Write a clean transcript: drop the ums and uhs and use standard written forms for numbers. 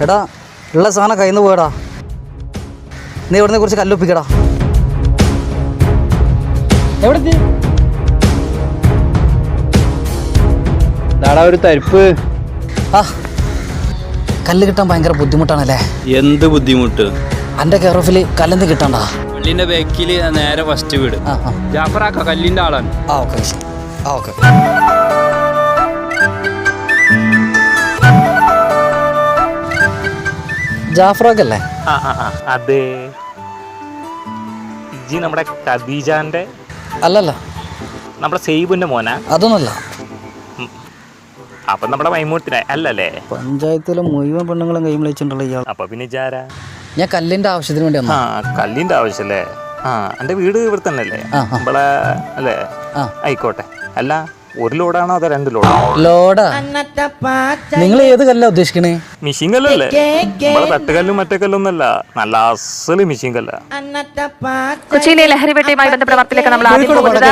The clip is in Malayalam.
എടാ ഉള്ള സാധനം കയ്യിൽ നിന്ന് പോയടാ. നീ ഇവിടുന്ന് കുറച്ച് കല്ലൊപ്പിക്കടാ. എവിടെ ഒരു തരിപ്പ്. ആ കല്ല് കിട്ടാൻ ഭയങ്കര ബുദ്ധിമുട്ടാണല്ലേ? എന്ത് ബുദ്ധിമുട്ട്? എൻ്റെ കെയർ ഓഫിൽ കല്ലെന്ത് കിട്ടണ്ട. കല്ലിന്റെ ബാക്കില് നേരെ ഫസ്റ്റ് വീട്. ജാഫറാക്ക കല്ലിന്റെ ആളാണ്. ആ ഓക്കെ ആ ഓക്കെ. ജാഫറാക്കല്ലേ? അതെ. ഇജ്ജി നമ്മുടെ ഖദീജാന്റെ അല്ലല്ല, നമ്മുടെ സെയ്ബിന്റെ മോനാ? അതൊന്നുമല്ല. അപ്പൊ നമ്മുടെ മൈമൂട്ടിനെ അല്ലല്ലേ? പഞ്ചായത്തിലെ മുഴുവൻ പെണ്ണുങ്ങളും കൈ വിളിച്ചിട്ടുള്ള ഇയാൾ. അപ്പൊ പിന്നെ ജാരാ? ഞാൻ കല്ലിന്റെ ആവശ്യത്തിന് വേണ്ടി വന്നു. കല്ലിന്റെ ആവശ്യമല്ലേ? എന്റെ വീട് ഇവിടെ തന്നെ അല്ലേ? നമ്മളെ അല്ലേ? ആയിക്കോട്ടെ. അല്ല, ഒരു ലോഡാണോ അതോ 2 ലോഡോ? ലോഡാ. നിങ്ങൾ ഏത് കല്ലാ ഉദ്ദേശിക്കണേ? മിഷീൻ കല്ലല്ലേ? നമ്മളെ തട്ടുകല്ലും മറ്റേക്കല്ലൊന്നല്ല, നല്ല അസല് മിഷീൻ കല്ല. കൊച്ചിയിലെ ലഹരി വേട്ടയുമായി ബന്ധപ്പെട്ട വാർത്തയിലേക്ക് നമ്മൾ ആദ്യം പോകുന്നത്